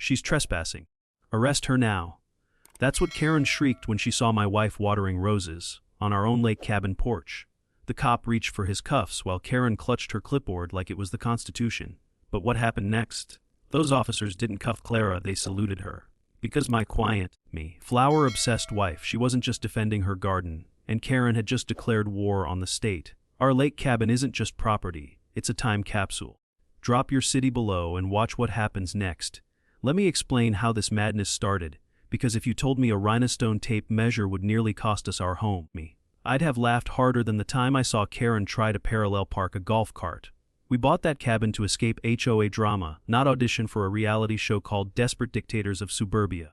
She's trespassing. Arrest her now. That's what Karen shrieked when she saw my wife watering roses on our own lake cabin porch. The cop reached for his cuffs while Karen clutched her clipboard like it was the Constitution. But what happened next? Those officers didn't cuff Clara, they saluted her. Because my quiet, flower-obsessed wife, she wasn't just defending her garden, and Karen had just declared war on the state. Our lake cabin isn't just property, it's a time capsule. Drop your city below and watch what happens next. Let me explain how this madness started, because if you told me a rhinestone tape measure would nearly cost us our home, I'd have laughed harder than the time I saw Karen try to parallel park a golf cart. We bought that cabin to escape HOA drama, not audition for a reality show called Desperate Dictators of Suburbia.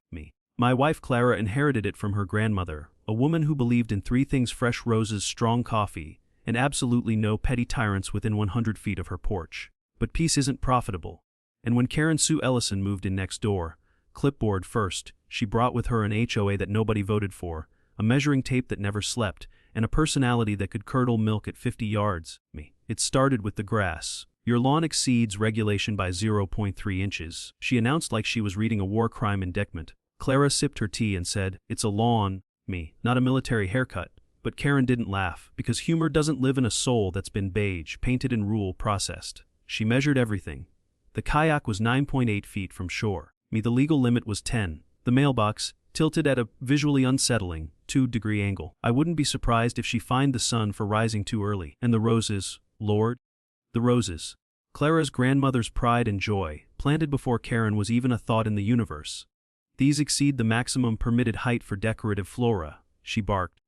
My wife Clara inherited it from her grandmother, a woman who believed in three things: fresh roses, strong coffee, and absolutely no petty tyrants within 100 feet of her porch. But peace isn't profitable. And when Karen Sue Ellison moved in next door, clipboard first, she brought with her an HOA that nobody voted for, a measuring tape that never slept, and a personality that could curdle milk at 50 yards. It started with the grass. Your lawn exceeds regulation by 0.3 inches, she announced like she was reading a war crime indictment. Clara sipped her tea and said, "It's a lawn, not a military haircut." But Karen didn't laugh, because humor doesn't live in a soul that's been beige, painted and rule processed. She measured everything. The kayak was 9.8 feet from shore. The legal limit was 10. The mailbox, tilted at a visually unsettling 2-degree angle. I wouldn't be surprised if she fined the sun for rising too early. And the roses, Lord? The roses. Clara's grandmother's pride and joy, planted before Karen was even a thought in the universe. These exceed the maximum permitted height for decorative flora, she barked,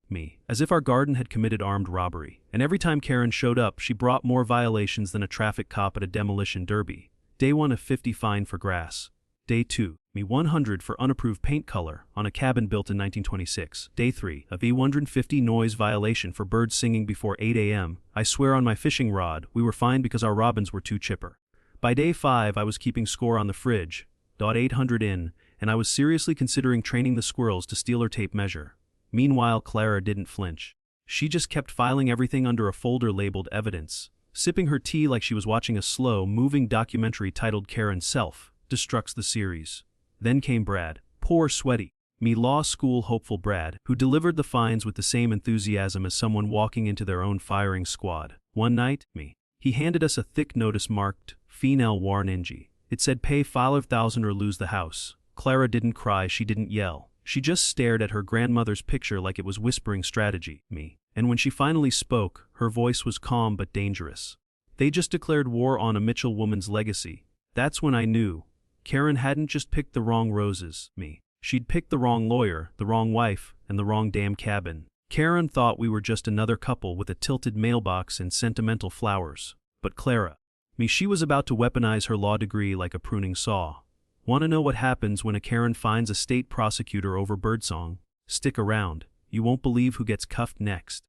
as if our garden had committed armed robbery. And every time Karen showed up, she brought more violations than a traffic cop at a demolition derby. Day 1 of 50 fine for grass. Day 2, 100 for unapproved paint color on a cabin built in 1926. Day 3, of 150 noise violation for birds singing before 8 a.m. I swear on my fishing rod, we were fined because our robins were too chipper. By day 5, I was keeping score on the fridge, .800 in, and I was seriously considering training the squirrels to steal her tape measure. Meanwhile, Clara didn't flinch. She just kept filing everything under a folder labeled evidence, sipping her tea like she was watching a slow, moving documentary titled Karen Self-Destructs the Series. Then came Brad, poor sweaty, law school hopeful Brad, who delivered the fines with the same enthusiasm as someone walking into their own firing squad. One night, he handed us a thick notice marked, Final Warningi. It said pay $5,000 or lose the house. Clara didn't cry, she didn't yell. She just stared at her grandmother's picture like it was whispering strategy, And when she finally spoke, her voice was calm but dangerous. They just declared war on a Mitchell woman's legacy. That's when I knew. Karen hadn't just picked the wrong roses, She'd picked the wrong lawyer, the wrong wife, and the wrong damn cabin. Karen thought we were just another couple with a tilted mailbox and sentimental flowers. But Clara, she was about to weaponize her law degree like a pruning saw. Want to know what happens when a Karen finds a state prosecutor over birdsong? Stick around. You won't believe who gets cuffed next.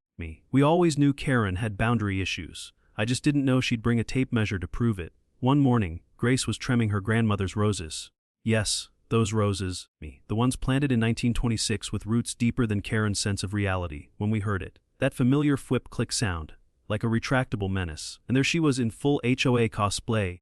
We always knew Karen had boundary issues. I just didn't know she'd bring a tape measure to prove it. One morning, Grace was trimming her grandmother's roses. Yes, those roses, the ones planted in 1926 with roots deeper than Karen's sense of reality. When we heard it, that familiar whip-click sound, like a retractable menace. And there she was in full HOA cosplay,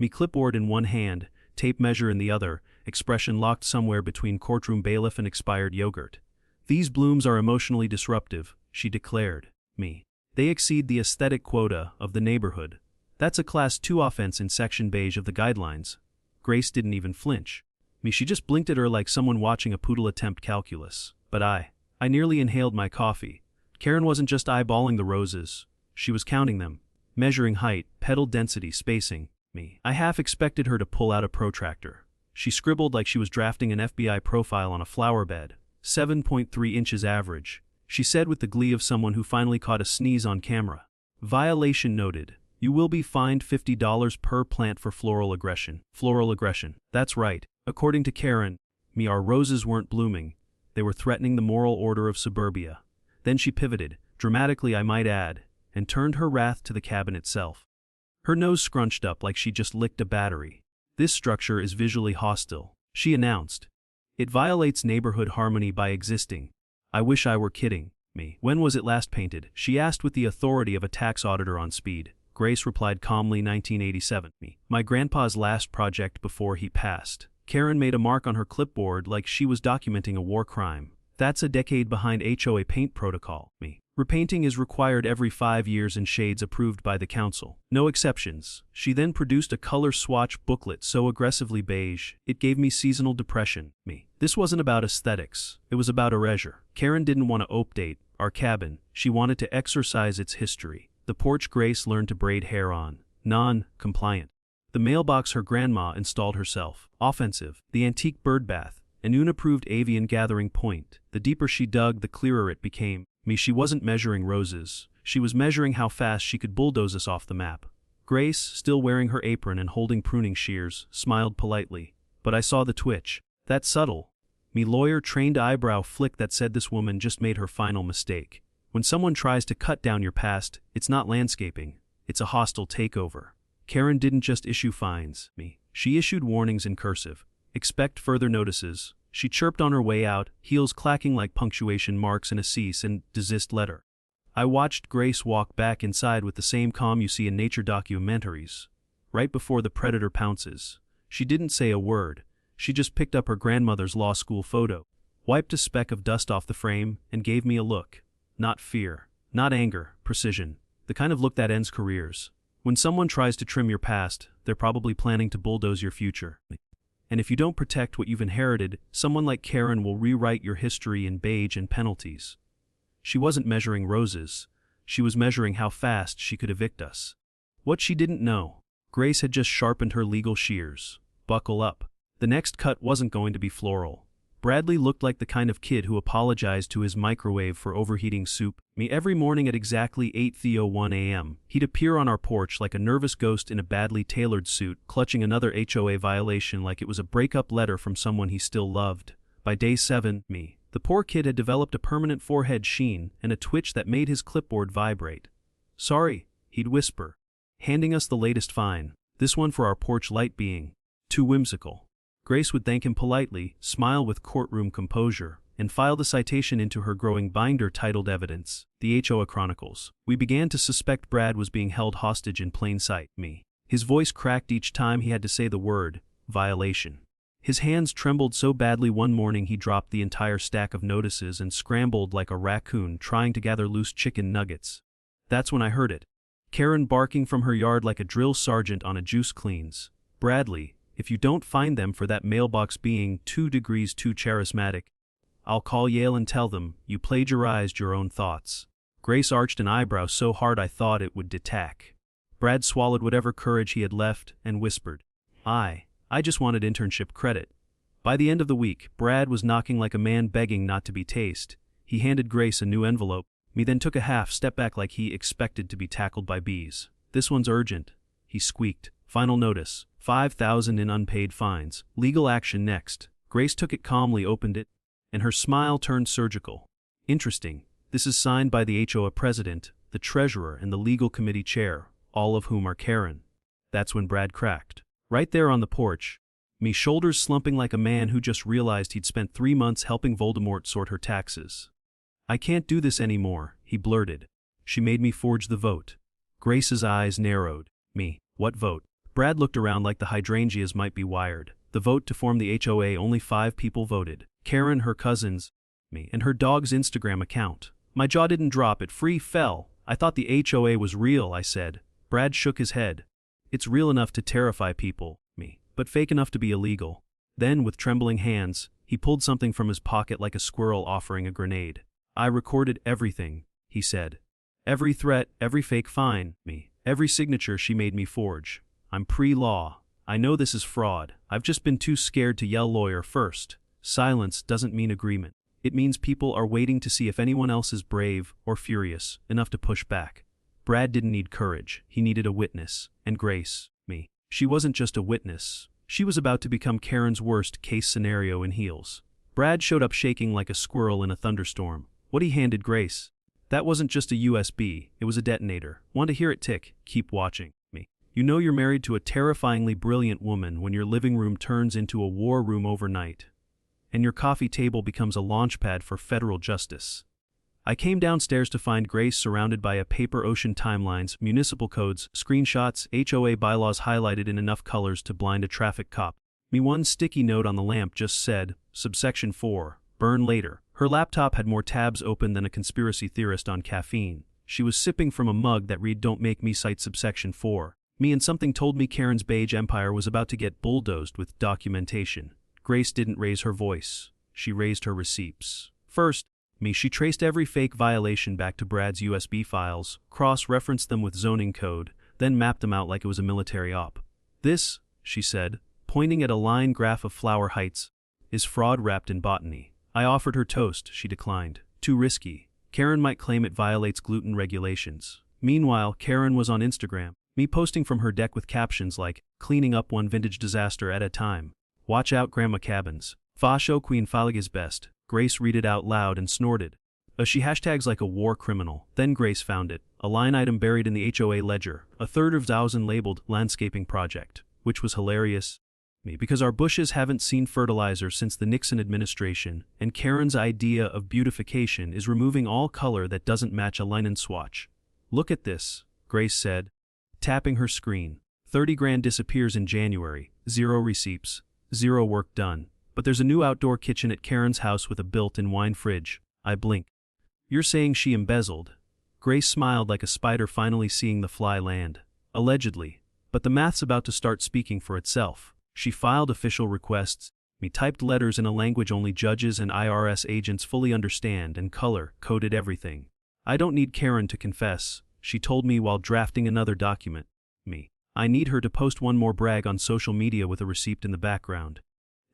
clipboard in one hand, tape measure in the other, expression locked somewhere between courtroom bailiff and expired yogurt. These blooms are emotionally disruptive, she declared. They exceed the aesthetic quota of the neighborhood. That's a class 2 offense in section beige of the guidelines. Grace didn't even flinch. She just blinked at her like someone watching a poodle attempt calculus. But I nearly inhaled my coffee. Karen wasn't just eyeballing the roses. She was counting them, measuring height, petal density, spacing. I half expected her to pull out a protractor. She scribbled like she was drafting an FBI profile on a flower bed. 7.3 inches average, she said with the glee of someone who finally caught a sneeze on camera. Violation noted. You will be fined $50 per plant for floral aggression. Floral aggression. That's right. According to Karen, our roses weren't blooming. They were threatening the moral order of suburbia. Then she pivoted, dramatically I might add, and turned her wrath to the cabin itself. Her nose scrunched up like she just licked a battery. This structure is visually hostile, she announced. It violates neighborhood harmony by existing. I wish I were kidding. When was it last painted? She asked with the authority of a tax auditor on speed. Grace replied calmly, 1987. My grandpa's last project before he passed. Karen made a mark on her clipboard like she was documenting a war crime. That's a decade behind HOA paint protocol. Repainting is required every 5 years in shades approved by the council. No exceptions. She then produced a color swatch booklet so aggressively beige, it gave me seasonal depression. This wasn't about aesthetics, it was about erasure. Karen didn't want to update our cabin, she wanted to exorcise its history. The porch Grace learned to braid hair on. Non-compliant. The mailbox her grandma installed herself. Offensive. The antique bird bath. An unapproved avian gathering point. The deeper she dug, the clearer it became. She wasn't measuring roses. She was measuring how fast she could bulldoze us off the map. Grace, still wearing her apron and holding pruning shears, smiled politely. But I saw the twitch. That subtle, lawyer-trained eyebrow flick that said this woman just made her final mistake. When someone tries to cut down your past, it's not landscaping. It's a hostile takeover. Karen didn't just issue fines. She issued warnings in cursive. Expect further notices. She chirped on her way out, heels clacking like punctuation marks in a cease and desist letter. I watched Grace walk back inside with the same calm you see in nature documentaries. Right before the predator pounces. She didn't say a word. She just picked up her grandmother's law school photo, wiped a speck of dust off the frame, and gave me a look. Not fear. Not anger. Precision. The kind of look that ends careers. When someone tries to trim your past, they're probably planning to bulldoze your future. And if you don't protect what you've inherited, someone like Karen will rewrite your history in beige and penalties. She wasn't measuring roses. She was measuring how fast she could evict us. What she didn't know, Grace had just sharpened her legal shears. Buckle up. The next cut wasn't going to be floral. Bradley looked like the kind of kid who apologized to his microwave for overheating soup. Every morning at exactly 8:01 a.m., he'd appear on our porch like a nervous ghost in a badly tailored suit, clutching another HOA violation like it was a breakup letter from someone he still loved. By day 7, the poor kid had developed a permanent forehead sheen and a twitch that made his clipboard vibrate. Sorry, he'd whisper, handing us the latest fine, this one for our porch light being too whimsical. Grace would thank him politely, smile with courtroom composure, and file the citation into her growing binder titled Evidence, the HOA Chronicles. We began to suspect Brad was being held hostage in plain sight. His voice cracked each time he had to say the word, violation. His hands trembled so badly one morning he dropped the entire stack of notices and scrambled like a raccoon trying to gather loose chicken nuggets. That's when I heard it. Karen barking from her yard like a drill sergeant on a juice cleans. Bradley, if you don't find them for that mailbox being 2 degrees too charismatic, I'll call Yale and tell them you plagiarized your own thoughts. Grace arched an eyebrow so hard I thought it would detack. Brad swallowed whatever courage he had left and whispered, I just wanted internship credit. By the end of the week, Brad was knocking like a man begging not to be tased. He handed Grace a new envelope. Then took a half step back like he expected to be tackled by bees. This one's urgent, he squeaked. Final notice, $5,000 in unpaid fines. Legal action next. Grace took it calmly, opened it, and her smile turned surgical. Interesting. This is signed by the HOA president, the treasurer, and the legal committee chair, all of whom are Karen. That's when Brad cracked. Right there on the porch, shoulders slumping like a man who just realized he'd spent 3 months helping Voldemort sort her taxes. I can't do this anymore, he blurted. She made me forge the vote. Grace's eyes narrowed. What vote? Brad looked around like the hydrangeas might be wired. The vote to form the HOA, only 5 people voted. Karen, her cousins, and her dog's Instagram account. My jaw didn't drop, it free fell. I thought the HOA was real, I said. Brad shook his head. It's real enough to terrify people, but fake enough to be illegal. Then, with trembling hands, he pulled something from his pocket like a squirrel offering a grenade. I recorded everything, he said. Every threat, every fake fine, every signature she made me forge. I'm pre-law. I know this is fraud. I've just been too scared to yell lawyer first. Silence doesn't mean agreement. It means people are waiting to see if anyone else is brave or furious enough to push back. Brad didn't need courage. He needed a witness. And Grace, She wasn't just a witness. She was about to become Karen's worst-case scenario in heels. Brad showed up shaking like a squirrel in a thunderstorm. What he handed Grace, that wasn't just a USB, it was a detonator. Want to hear it tick? Keep watching. You know you're married to a terrifyingly brilliant woman when your living room turns into a war room overnight, and your coffee table becomes a launchpad for federal justice. I came downstairs to find Grace surrounded by a paper ocean timelines, municipal codes, screenshots, HOA bylaws highlighted in enough colors to blind a traffic cop. Me one sticky note on the lamp just said, subsection 4, burn later. Her laptop had more tabs open than a conspiracy theorist on caffeine. She was sipping from a mug that read don't make me cite subsection 4. Me and something told me Karen's beige empire was about to get bulldozed with documentation. Grace didn't raise her voice. She raised her receipts. First, she traced every fake violation back to Brad's USB files, cross-referenced them with zoning code, then mapped them out like it was a military op. This, she said, pointing at a line graph of flower heights, is fraud wrapped in botany. I offered her toast, she declined. Too risky. Karen might claim it violates gluten regulations. Meanwhile, Karen was on Instagram, me posting from her deck with captions like, cleaning up one vintage disaster at a time. Watch out, Grandma Cabins. Fasho Queen Falig is best. Grace read it out loud and snorted. She hashtags like a war criminal. Then Grace found it. A line item buried in the HOA ledger. A third of thousand labeled landscaping project. Which was hilarious. Because our bushes haven't seen fertilizer since the Nixon administration, and Karen's idea of beautification is removing all color that doesn't match a linen swatch. Look at this, Grace said, tapping her screen. 30 grand disappears in January, 0 receipts, 0 work done. But there's a new outdoor kitchen at Karen's house with a built-in wine fridge. I blink. You're saying she embezzled? Grace smiled like a spider finally seeing the fly land. Allegedly. But the math's about to start speaking for itself. She filed official requests, typed letters in a language only judges and IRS agents fully understand, and color-coded everything. I don't need Karen to confess, she told me while drafting another document. I need her to post one more brag on social media with a receipt in the background.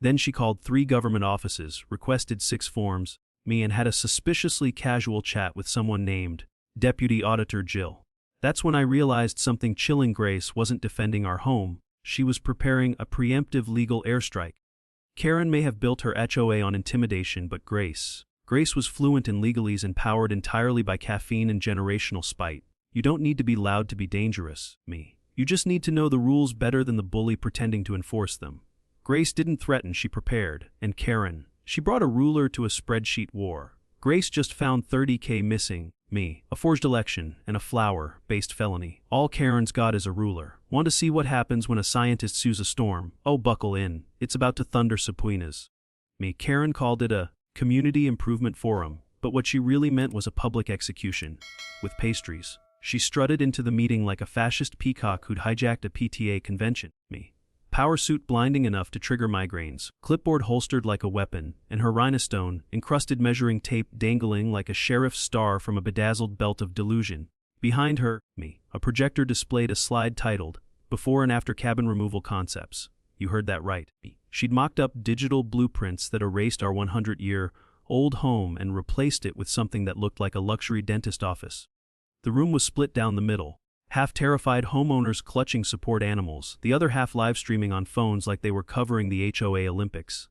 Then she called 3 government offices, requested 6 forms, and had a suspiciously casual chat with someone named Deputy Auditor Jill. That's when I realized something chilling. Grace wasn't defending our home. She was preparing a preemptive legal airstrike. Karen may have built her HOA on intimidation, but Grace was fluent in legalese and powered entirely by caffeine and generational spite. You don't need to be loud to be dangerous, You just need to know the rules better than the bully pretending to enforce them. Grace didn't threaten, she prepared, and Karen, she brought a ruler to a spreadsheet war. Grace just found 30K missing, a forged election, and a flower-based felony. All Karen's got is a ruler. Want to see what happens when a scientist sues a storm? Oh, buckle in. It's about to thunder subpoenas. Karen called it a community improvement forum, but what she really meant was a public execution. With pastries. She strutted into the meeting like a fascist peacock who'd hijacked a PTA convention. Power suit blinding enough to trigger migraines, clipboard holstered like a weapon, and her rhinestone, encrusted measuring tape dangling like a sheriff's star from a bedazzled belt of delusion. Behind her, a projector displayed a slide titled, Before and After Cabin Removal Concepts. You heard that right. She'd mocked up digital blueprints that erased our 100-year-old home and replaced it with something that looked like a luxury dentist office. The room was split down the middle. Half terrified homeowners clutching support animals, the other half live streaming on phones like they were covering the HOA Olympics.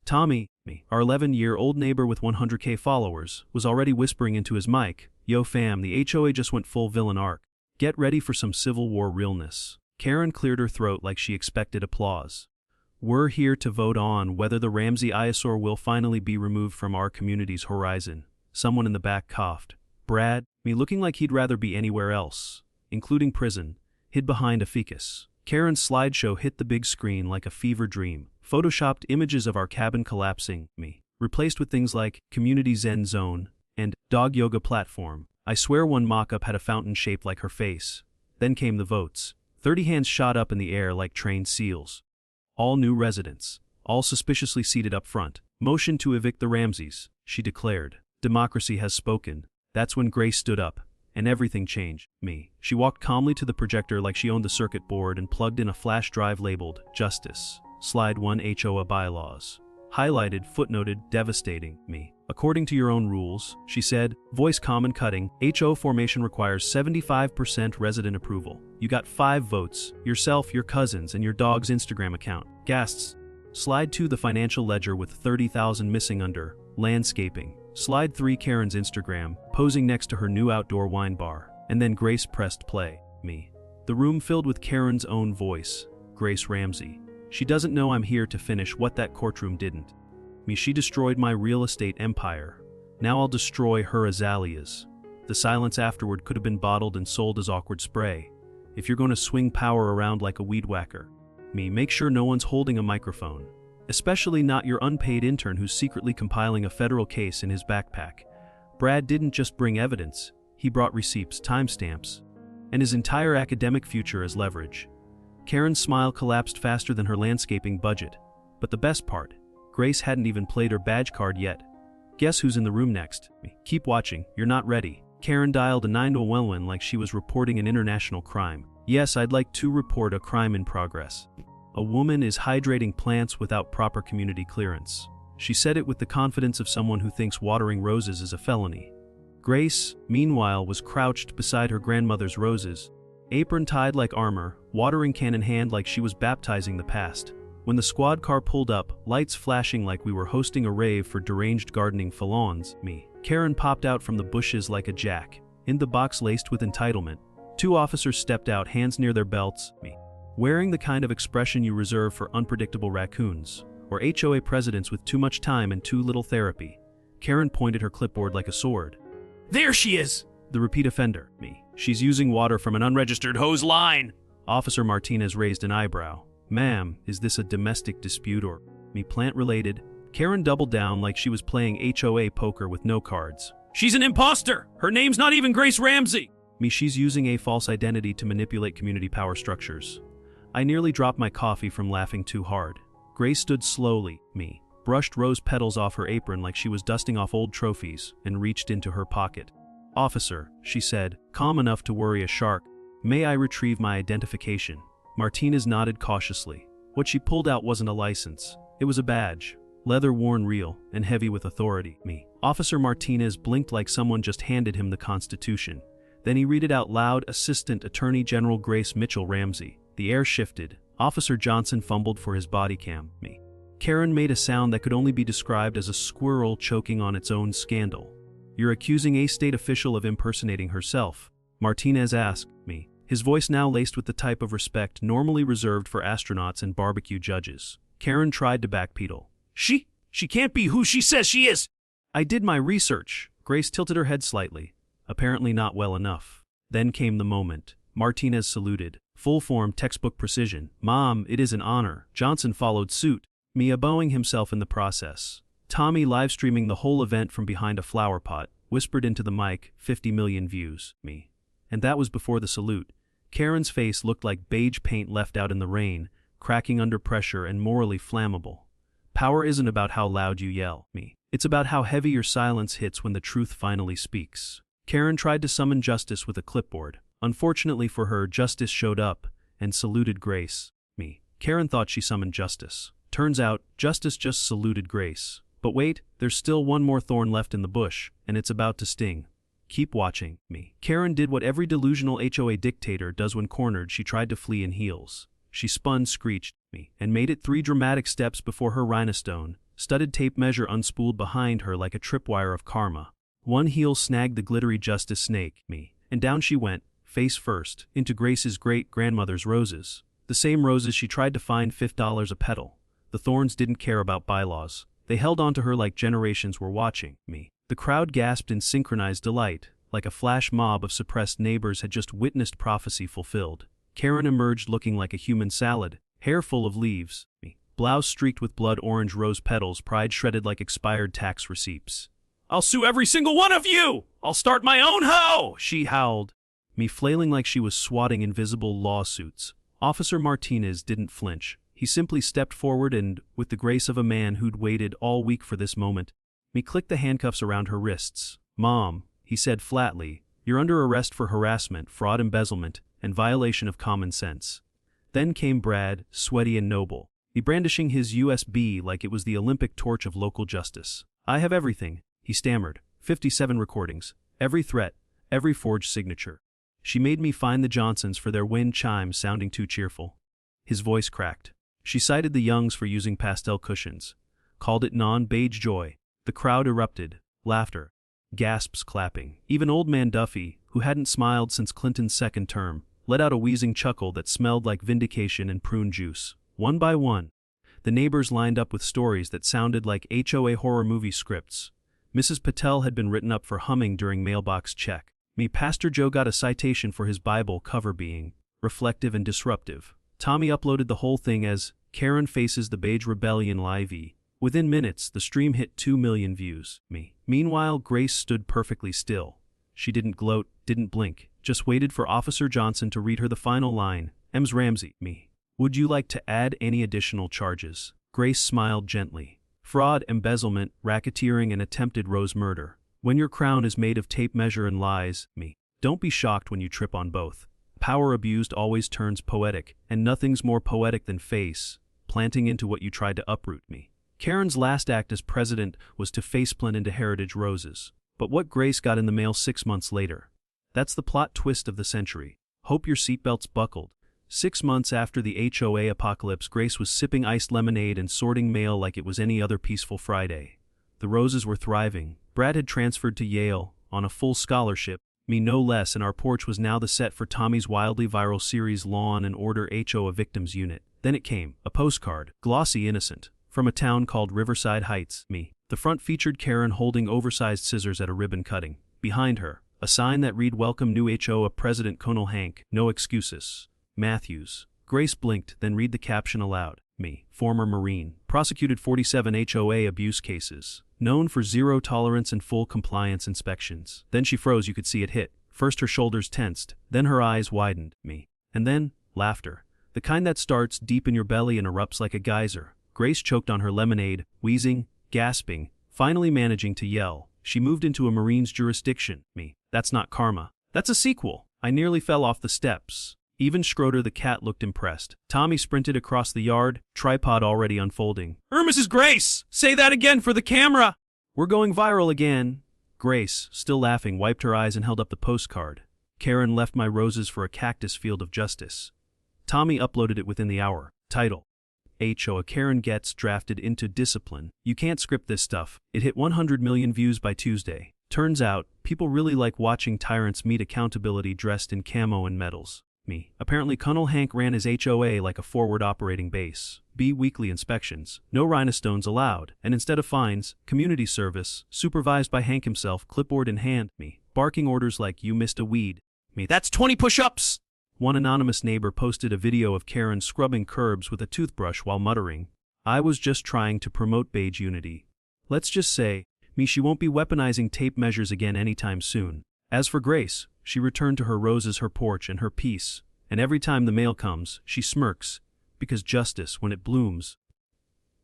Tommy, our 11-year-old neighbor with 100K followers, was already whispering into his mic, Yo fam, the HOA just went full villain arc. Get ready for some Civil War realness. Karen cleared her throat like she expected applause. We're here to vote on whether the Ramsey eyesore will finally be removed from our community's horizon. Someone in the back coughed. Brad, looking like he'd rather be anywhere else, including prison, hid behind a ficus. Karen's slideshow hit the big screen like a fever dream. Photoshopped images of our cabin collapsing, replaced with things like community zen zone and dog yoga platform. I swear one mock-up had a fountain shaped like her face. Then came the votes. 30 hands shot up in the air like trained seals. All new residents, all suspiciously seated up front. Motion to evict the Ramseys, she declared. Democracy has spoken. That's when Grace stood up. And everything changed. She walked calmly to the projector like she owned the circuit board and plugged in a flash drive labeled, Justice. Slide 1 HOA bylaws. Highlighted, footnoted, devastating. According to your own rules, she said, voice common cutting, HO formation requires 75% resident approval. You got 5 votes, yourself, your cousins, and your dog's Instagram account. Gasps. Slide 2 the financial ledger with 30,000 missing under, landscaping. Slide 3 Karen's Instagram, posing next to her new outdoor wine bar. And then Grace pressed play. The room filled with Karen's own voice, Grace Ramsey. She doesn't know I'm here to finish what that courtroom didn't. She destroyed my real estate empire. Now I'll destroy her azaleas. The silence afterward could have been bottled and sold as awkward spray. If you're going to swing power around like a weed whacker, Make sure no one's holding a microphone. Especially not your unpaid intern who's secretly compiling a federal case in his backpack. Brad didn't just bring evidence, he brought receipts, timestamps, and his entire academic future as leverage. Karen's smile collapsed faster than her landscaping budget. But the best part, Grace hadn't even played her badge card yet. Guess who's in the room next? Keep watching, you're not ready. Karen dialed a 911 like she was reporting an international crime. Yes, I'd like to report a crime in progress. A woman is hydrating plants without proper community clearance. She said it with the confidence of someone who thinks watering roses is a felony. Grace, meanwhile, was crouched beside her grandmother's roses, apron tied like armor, watering can in hand like she was baptizing the past. When the squad car pulled up, lights flashing like we were hosting a rave for deranged gardening felons, Karen popped out from the bushes like a jack, in the box laced with entitlement. Two officers stepped out, hands near their belts, wearing the kind of expression you reserve for unpredictable raccoons, or HOA presidents with too much time and too little therapy. Karen pointed her clipboard like a sword. There she is! The repeat offender, She's using water from an unregistered hose line! Officer Martinez raised an eyebrow. Ma'am, is this a domestic dispute or plant-related? Karen doubled down like she was playing HOA poker with no cards. She's an imposter! Her name's not even Grace Ramsey! She's using a false identity to manipulate community power structures. I nearly dropped my coffee from laughing too hard. Grace stood slowly, brushed rose petals off her apron like she was dusting off old trophies, and reached into her pocket. Officer, she said, calm enough to worry a shark, may I retrieve my identification? Martinez nodded cautiously. What she pulled out wasn't a license. It was a badge, leather-worn real, and heavy with authority. Officer Martinez blinked like someone just handed him the Constitution. Then he read it out loud, Assistant Attorney General Grace Mitchell Ramsey. The air shifted. Officer Johnson fumbled for his body cam. Karen made a sound that could only be described as a squirrel choking on its own scandal. You're accusing a state official of impersonating herself? Martinez asked, his voice now laced with the type of respect normally reserved for astronauts and barbecue judges. Karen tried to backpedal. She can't be who she says she is! I did my research. Grace tilted her head slightly. Apparently not well enough. Then came the moment. Martinez saluted. Full form, textbook precision. Mom, it is an honor. Johnson followed suit, bowing himself in the process. Tommy, live streaming the whole event from behind a flower pot, whispered into the mic, 50 million views. And that was before the salute. Karen's face looked like beige paint left out in the rain, cracking under pressure and morally flammable. Power isn't about how loud you yell, It's about how heavy your silence hits when the truth finally speaks. Karen tried to summon justice with a clipboard. Unfortunately for her, justice showed up and saluted Grace. Karen thought she summoned justice. Turns out, justice just saluted Grace. But wait, there's still one more thorn left in the bush, and it's about to sting. Keep watching. Karen did what every delusional HOA dictator does when cornered. She tried to flee in heels. She spun, screeched, and made it 3 dramatic steps before her rhinestone, studded tape measure unspooled behind her like a tripwire of karma. One heel snagged the glittery justice snake, and down she went, face first, into Grace's great-grandmother's roses. The same roses she tried to find $5 a petal. The thorns didn't care about bylaws. They held onto her like generations were watching. The crowd gasped in synchronized delight, like a flash mob of suppressed neighbors had just witnessed prophecy fulfilled. Karen emerged looking like a human salad, hair full of leaves, blouse streaked with blood orange rose petals, pride shredded like expired tax receipts. I'll sue every single one of you! I'll start my own hoe! She howled, flailing like she was swatting invisible lawsuits. Officer Martinez didn't flinch. He simply stepped forward and, with the grace of a man who'd waited all week for this moment, clicked the handcuffs around her wrists. Mom, he said flatly, you're under arrest for harassment, fraud, embezzlement, and violation of common sense. Then came Brad, sweaty and noble, brandishing his USB like it was the Olympic torch of local justice. I have everything, he stammered, 57 recordings, every threat, every forged signature. She made me find the Johnsons for their wind chimes sounding too cheerful. His voice cracked. She cited the Youngs for using pastel cushions, called it non-beige joy. The crowd erupted, laughter, gasps, clapping. Even old man Duffy, who hadn't smiled since Clinton's second term, let out a wheezing chuckle that smelled like vindication and prune juice. One by one, the neighbors lined up with stories that sounded like HOA horror movie scripts. Mrs. Patel had been written up for humming during mailbox check. Pastor Joe got a citation for his Bible cover being reflective and disruptive. Tommy uploaded the whole thing as Karen Faces the Beige Rebellion Live. Within minutes, the stream hit 2 million views. Meanwhile, Grace stood perfectly still. She didn't gloat, didn't blink, just waited for Officer Johnson to read her the final line. "Ms. Ramsey, would you like to add any additional charges?" Grace smiled gently. "Fraud, embezzlement, racketeering, and attempted Rose murder. When your crown is made of tape measure and lies, don't be shocked when you trip on both. Power abused always turns poetic, and nothing's more poetic than face planting into what you tried to uproot." Karen's last act as president was to faceplant into Heritage Roses. But what Grace got in the mail 6 months later? That's the plot twist of the century. Hope your seatbelts buckled. 6 months after the HOA apocalypse, Grace was sipping iced lemonade and sorting mail like it was any other peaceful Friday. The Roses were thriving. Brad had transferred to Yale on a full scholarship, no less, and our porch was now the set for Tommy's wildly viral series Law and Order HOA Victims Unit. Then it came, a postcard, glossy innocent, from a town called Riverside Heights. The front featured Karen holding oversized scissors at a ribbon cutting. Behind her, a sign that read "Welcome New HOA President Colonel Hank, no excuses. Matthews." Grace blinked, then read the caption aloud. Former Marine, prosecuted 47 HOA abuse cases, known for zero tolerance and full compliance inspections. Then she froze. You could see it hit. First her shoulders tensed, then her eyes widened. And then, laughter. The kind that starts deep in your belly and erupts like a geyser. Grace choked on her lemonade, wheezing, gasping, finally managing to yell. She moved into a Marine's jurisdiction. That's not karma. That's a sequel. I nearly fell off the steps. Even Schroeder the cat looked impressed. Tommy sprinted across the yard, tripod already unfolding. Mrs. Grace, say that again for the camera. "We're going viral again." Grace, still laughing, wiped her eyes and held up the postcard. "Karen left my roses for a cactus field of justice." Tommy uploaded it within the hour. Title: HOA Karen gets drafted into discipline. You can't script this stuff. It hit 100 million views by Tuesday. Turns out, people really like watching tyrants meet accountability dressed in camo and medals. Apparently Colonel Hank ran his HOA like a forward operating base. Weekly inspections, no rhinestones allowed, and instead of fines, community service, supervised by Hank himself, clipboard in hand. Barking orders like "you missed a weed." That's 20 push-ups. One anonymous neighbor posted a video of Karen scrubbing curbs with a toothbrush while muttering, "I was just trying to promote beige unity." Let's just say, she won't be weaponizing tape measures again anytime soon. As for Grace, she returned to her roses, her porch, and her peace, and every time the mail comes, she smirks, because justice, when it blooms,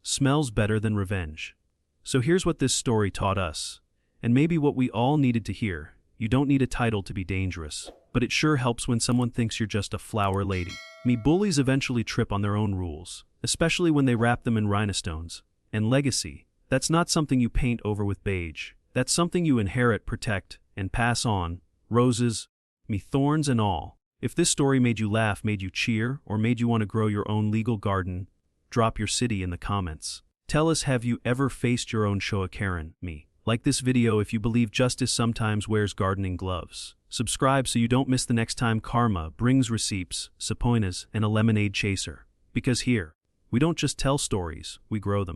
smells better than revenge. So here's what this story taught us, and maybe what we all needed to hear. You don't need a title to be dangerous, but it sure helps when someone thinks you're just a flower lady. Bullies eventually trip on their own rules, especially when they wrap them in rhinestones. And legacy, that's not something you paint over with beige. That's something you inherit, protect, and pass on. Roses, thorns and all. If this story made you laugh, made you cheer, or made you want to grow your own legal garden, drop your city in the comments. Tell us, have you ever faced your own HOA Karen? Like this video if you believe justice sometimes wears gardening gloves. Subscribe so you don't miss the next time karma brings receipts, subpoenas, and a lemonade chaser. Because here, we don't just tell stories, we grow them.